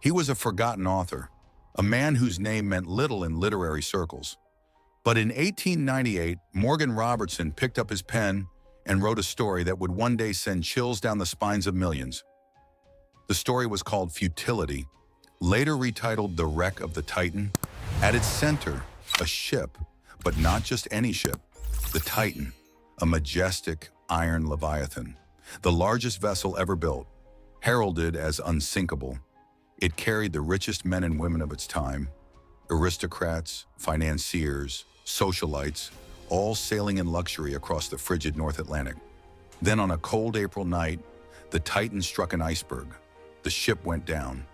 He was a forgotten author, a man whose name meant little in literary circles. But in 1898, Morgan Robertson picked up his pen and wrote a story that would one day send chills down the spines of millions. The story was called Futility, later retitled The Wreck of the Titan. At its center, a ship, but not just any ship, the Titan, a majestic iron leviathan, the largest vessel ever built, heralded as unsinkable. It carried the richest men and women of its time, aristocrats, financiers, socialites, all sailing in luxury across the frigid North Atlantic. Then on a cold April night, the Titan struck an iceberg. The ship went down.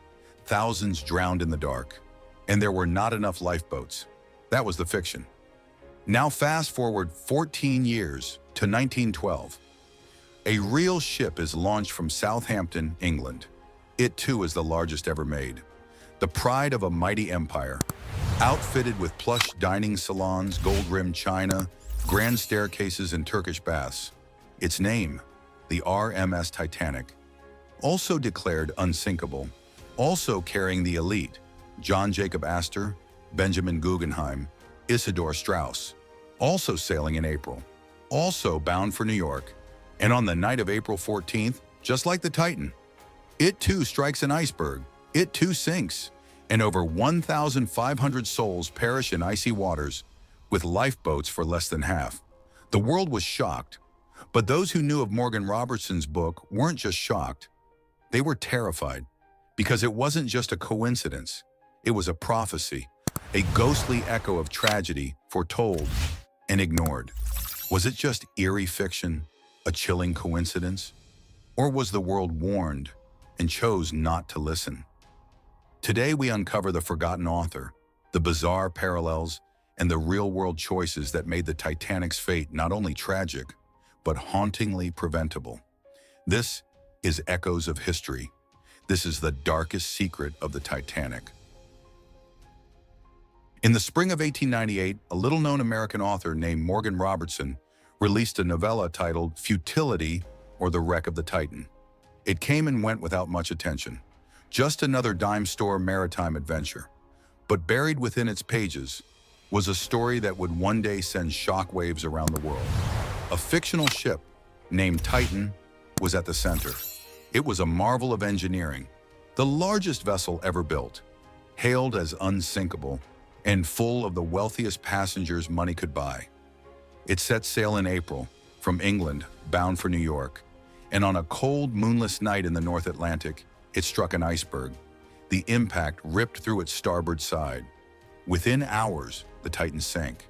Thousands drowned in the dark. And there were not enough lifeboats. That was the fiction. Now fast forward 14 years to 1912. A real ship is launched from Southampton, England. It too is the largest ever made. The pride of a mighty empire, outfitted with plush dining salons, gold-rimmed china, grand staircases, and Turkish baths. Its name, the RMS Titanic, also declared unsinkable, also carrying the elite, John Jacob Astor, Benjamin Guggenheim, Isidor Straus, also sailing in April, also bound for New York. And on the night of April 14th, just like the Titan, it too strikes an iceberg, it too sinks, and over 1,500 souls perish in icy waters, with lifeboats for less than half. The world was shocked, but those who knew of Morgan Robertson's book weren't just shocked, they were terrified, because it wasn't just a coincidence, it was a prophecy, a ghostly echo of tragedy foretold and ignored. Was it just eerie fiction, a chilling coincidence? Or was the world warned and chose not to listen? Today we uncover the forgotten author, the bizarre parallels, and the real-world choices that made the Titanic's fate not only tragic, but hauntingly preventable. This is Echoes of History. This is the darkest secret of the Titanic. In the spring of 1898, a little-known American author named Morgan Robertson released a novella titled Futility, or The Wreck of the Titan. It came and went without much attention. Just another dime store maritime adventure. But buried within its pages was a story that would one day send shockwaves around the world. A fictional ship named Titan was at the center. It was a marvel of engineering, the largest vessel ever built, hailed as unsinkable, and full of the wealthiest passengers money could buy. It set sail in April from England, bound for New York, and on a cold, moonless night in the North Atlantic, it struck an iceberg. The impact ripped through its starboard side. Within hours, the Titan sank.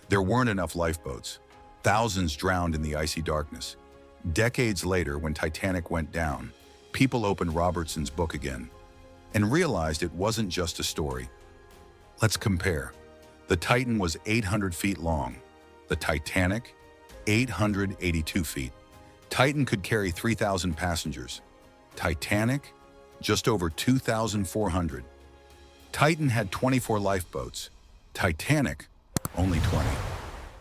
There weren't enough lifeboats. Thousands drowned in the icy darkness. Decades later, when Titanic went down, people opened Robertson's book again and realized it wasn't just a story. Let's compare. The Titan was 800 feet long. The Titanic, 882 feet. Titan could carry 3,000 passengers. Titanic, just over 2,400. Titan had 24 lifeboats. Titanic, only 20.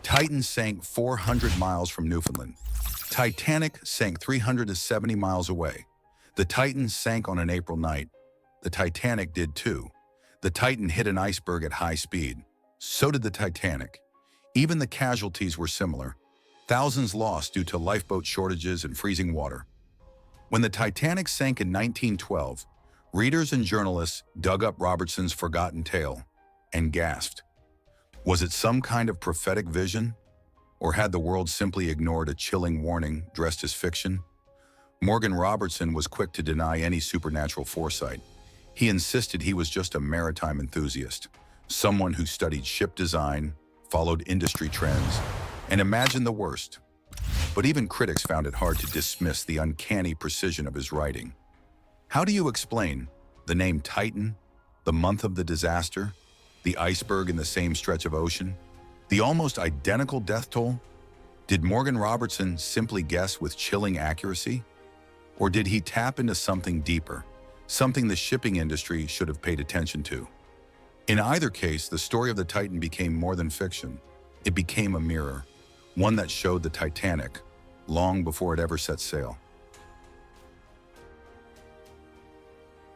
Titan sank 400 miles from Newfoundland. Titanic sank 370 miles away. The Titan sank on an April night. The Titanic did too. The Titan hit an iceberg at high speed. So did the Titanic. Even the casualties were similar. Thousands lost due to lifeboat shortages and freezing water. When the Titanic sank in 1912, readers and journalists dug up Robertson's forgotten tale and gasped. Was it some kind of prophetic vision? Or had the world simply ignored a chilling warning dressed as fiction? Morgan Robertson was quick to deny any supernatural foresight. He insisted he was just a maritime enthusiast, someone who studied ship design, followed industry trends, and imagined the worst. But even critics found it hard to dismiss the uncanny precision of his writing. How do you explain the name Titan, the month of the disaster, the iceberg in the same stretch of ocean, the almost identical death toll? Did Morgan Robertson simply guess with chilling accuracy? Or did he tap into something deeper, something the shipping industry should have paid attention to? In either case, the story of the Titan became more than fiction. It became a mirror, one that showed the Titanic long before it ever set sail.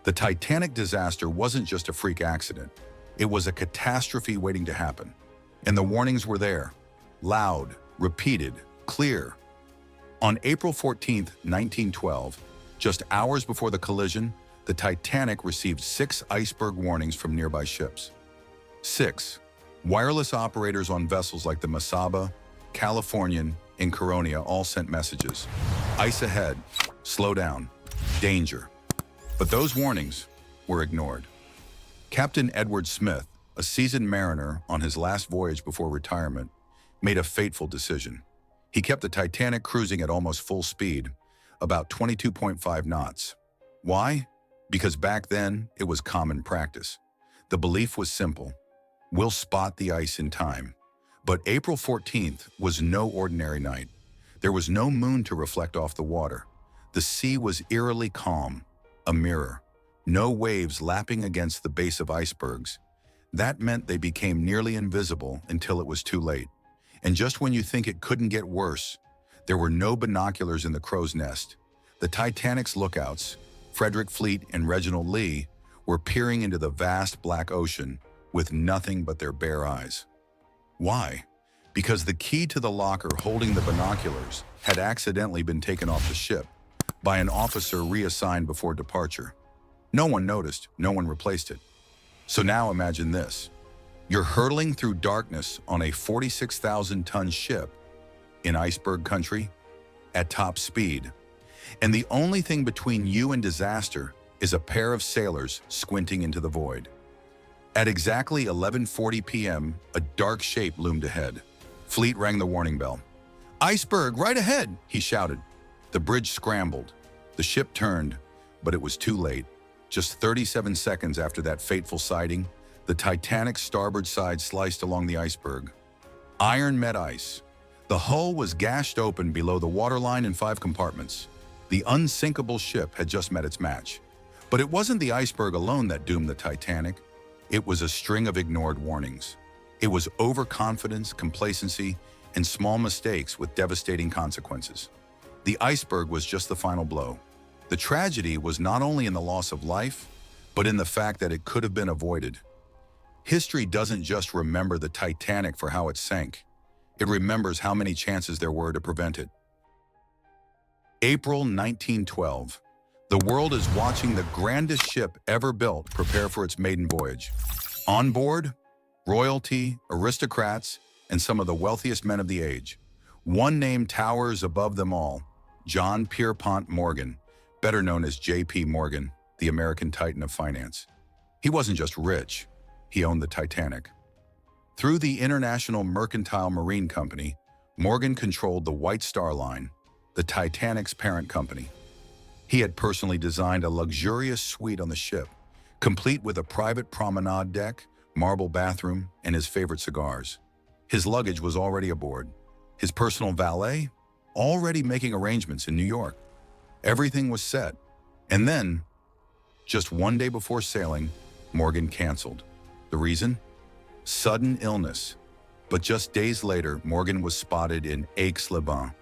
The Titanic disaster wasn't just a freak accident. It was a catastrophe waiting to happen. And the warnings were there. Loud, repeated, clear. On April 14, 1912, just hours before the collision, the Titanic received 6 iceberg warnings from nearby ships. 6. Wireless operators on vessels like the Mesaba, Californian, and Coronia all sent messages. Ice ahead, slow down, danger. But those warnings were ignored. Captain Edward Smith, a seasoned mariner on his last voyage before retirement, made a fateful decision. He kept the Titanic cruising at almost full speed, about 22.5 knots. Why? Because back then, it was common practice. The belief was simple: we'll spot the ice in time. But April 14th was no ordinary night. There was no moon to reflect off the water. The sea was eerily calm, a mirror. No waves lapping against the base of icebergs. That meant they became nearly invisible until it was too late. And just when you think it couldn't get worse, there were no binoculars in the crow's nest. The Titanic's lookouts, Frederick Fleet and Reginald Lee, were peering into the vast black ocean with nothing but their bare eyes. Why? Because the key to the locker holding the binoculars had accidentally been taken off the ship by an officer reassigned before departure. No one noticed, no one replaced it. So now imagine this. You're hurtling through darkness on a 46,000-ton ship in iceberg country at top speed, and the only thing between you and disaster is a pair of sailors squinting into the void. At exactly 11:40 p.m., a dark shape loomed ahead. Fleet rang the warning bell. "Iceberg, right ahead!" he shouted. The bridge scrambled. The ship turned, but it was too late. Just 37 seconds after that fateful sighting, the Titanic's starboard side sliced along the iceberg. Iron met ice. The hull was gashed open below the waterline in 5 compartments. The unsinkable ship had just met its match. But it wasn't the iceberg alone that doomed the Titanic. It was a string of ignored warnings. It was overconfidence, complacency, and small mistakes with devastating consequences. The iceberg was just the final blow. The tragedy was not only in the loss of life, but in the fact that it could have been avoided. History doesn't just remember the Titanic for how it sank. It remembers how many chances there were to prevent it. April 1912. The world is watching the grandest ship ever built prepare for its maiden voyage. On board, royalty, aristocrats, and some of the wealthiest men of the age. One name towers above them all: John Pierpont Morgan, better known as J.P. Morgan, the American titan of finance. He wasn't just rich, he owned the Titanic. Through the International Mercantile Marine Company, Morgan controlled the White Star Line, the Titanic's parent company. He had personally designed a luxurious suite on the ship, complete with a private promenade deck, marble bathroom, and his favorite cigars. His luggage was already aboard. His personal valet already making arrangements in New York. Everything was set. And then, just one day before sailing, Morgan canceled. The reason? Sudden illness. But just days later, Morgan was spotted in Aix-les-Bains,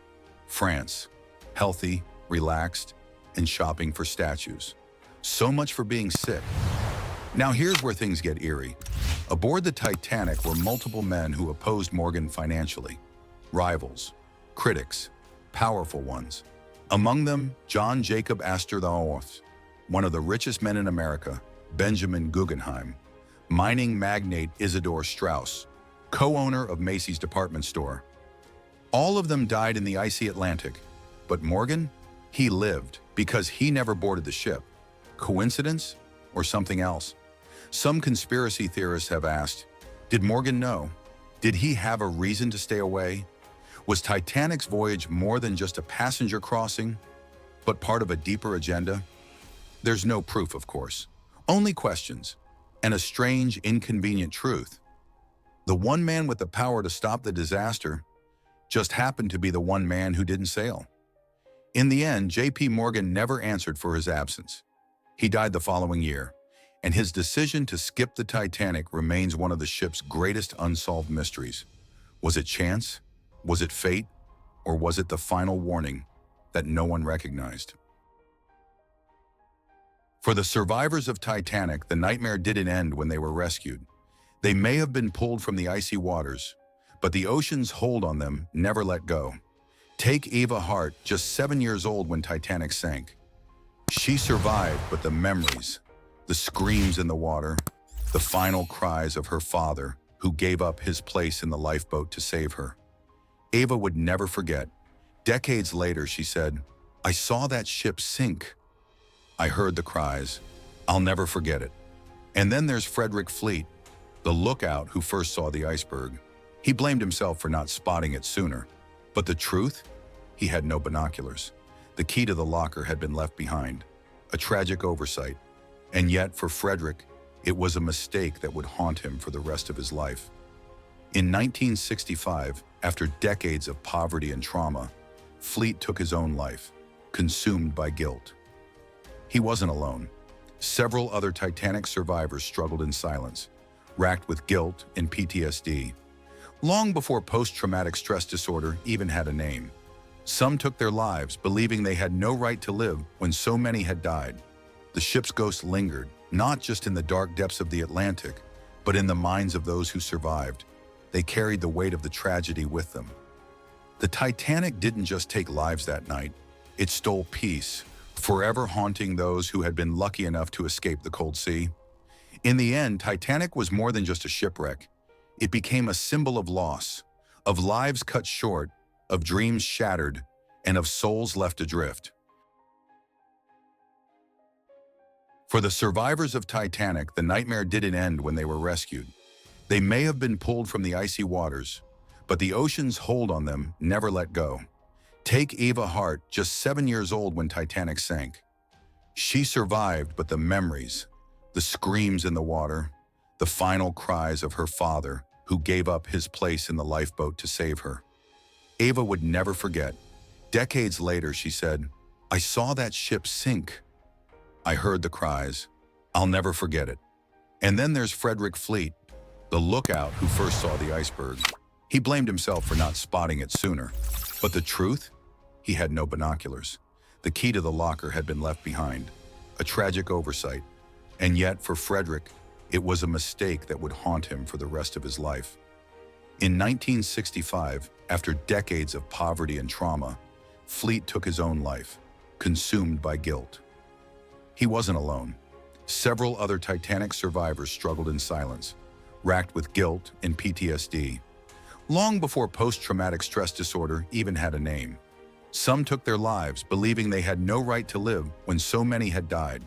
France, healthy, relaxed, and shopping for statues. So much for being sick. Now here's where things get eerie. Aboard the Titanic were multiple men who opposed Morgan financially. Rivals, critics, powerful ones. Among them, John Jacob Astor III, one of the richest men in America, Benjamin Guggenheim, mining magnate Isidor Straus, co-owner of Macy's department store. All of them died in the icy Atlantic, but Morgan, he lived because he never boarded the ship. Coincidence or something else? Some conspiracy theorists have asked, did Morgan know? Did he have a reason to stay away? Was Titanic's voyage more than just a passenger crossing, but part of a deeper agenda? There's no proof, of course. Only questions, and a strange, inconvenient truth. The one man with the power to stop the disaster just happened to be the one man who didn't sail. In the end, J.P. Morgan never answered for his absence. He died the following year, and his decision to skip the Titanic remains one of the ship's greatest unsolved mysteries. Was it chance? Was it fate? Or was it the final warning that no one recognized? For the survivors of Titanic, the nightmare didn't end when they were rescued. They may have been pulled from the icy waters, but the ocean's hold on them never let go. Take Eva Hart, just 7 years old when Titanic sank. She survived, but the memories, the screams in the water, the final cries of her father, who gave up his place in the lifeboat to save her. Eva would never forget. Decades later, she said, "I saw that ship sink. I heard the cries. I'll never forget it." And then there's Frederick Fleet, the lookout who first saw the iceberg. He blamed himself for not spotting it sooner. But the truth? He had no binoculars. The key to the locker had been left behind. A tragic oversight. And yet, for Frederick, it was a mistake that would haunt him for the rest of his life. In 1965, after decades of poverty and trauma, Fleet took his own life, consumed by guilt. He wasn't alone. Several other Titanic survivors struggled in silence, racked with guilt and PTSD, long before post-traumatic stress disorder even had a name. Some took their lives, believing they had no right to live when so many had died. The ship's ghost lingered, not just in the dark depths of the Atlantic, but in the minds of those who survived. They carried the weight of the tragedy with them. The Titanic didn't just take lives that night, it stole peace, forever haunting those who had been lucky enough to escape the cold sea. In the end, Titanic was more than just a shipwreck. It became a symbol of loss, of lives cut short, of dreams shattered, and of souls left adrift. For the survivors of Titanic, the nightmare didn't end when they were rescued. They may have been pulled from the icy waters, but the ocean's hold on them never let go. Take Eva Hart, just 7 years old when Titanic sank. She survived, but the memories, the screams in the water, the final cries of her father, who gave up his place in the lifeboat to save her. Eva would never forget. Decades later, she said, "I saw that ship sink. I heard the cries. I'll never forget it." And then there's Frederick Fleet, the lookout who first saw the iceberg. He blamed himself for not spotting it sooner. But the truth? He had no binoculars. The key to the locker had been left behind. A tragic oversight. And yet, for Frederick, it was a mistake that would haunt him for the rest of his life. In 1965, after decades of poverty and trauma, Fleet took his own life, consumed by guilt. He wasn't alone. Several other Titanic survivors struggled in silence, racked with guilt and PTSD, long before post-traumatic stress disorder even had a name. Some took their lives, believing they had no right to live when so many had died.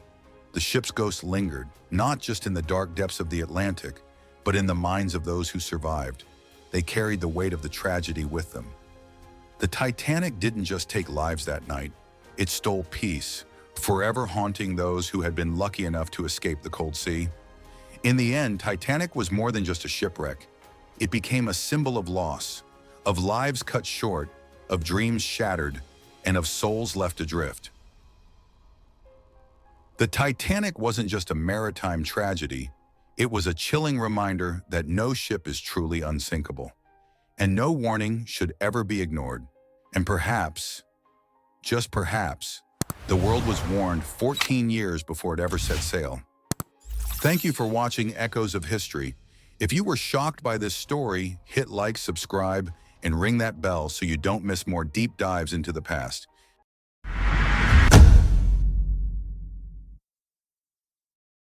The ship's ghost lingered, not just in the dark depths of the Atlantic, but in the minds of those who survived. They carried the weight of the tragedy with them. The Titanic didn't just take lives that night, it stole peace, forever haunting those who had been lucky enough to escape the cold sea. In the end, Titanic was more than just a shipwreck. It became a symbol of loss, of lives cut short, of dreams shattered, and of souls left adrift. The Titanic wasn't just a maritime tragedy, it was a chilling reminder that no ship is truly unsinkable, and no warning should ever be ignored. And perhaps, just perhaps, the world was warned 14 years before it ever set sail. Thank you for watching Echoes of History. If you were shocked by this story, hit like, subscribe, and ring that bell so you don't miss more deep dives into the past.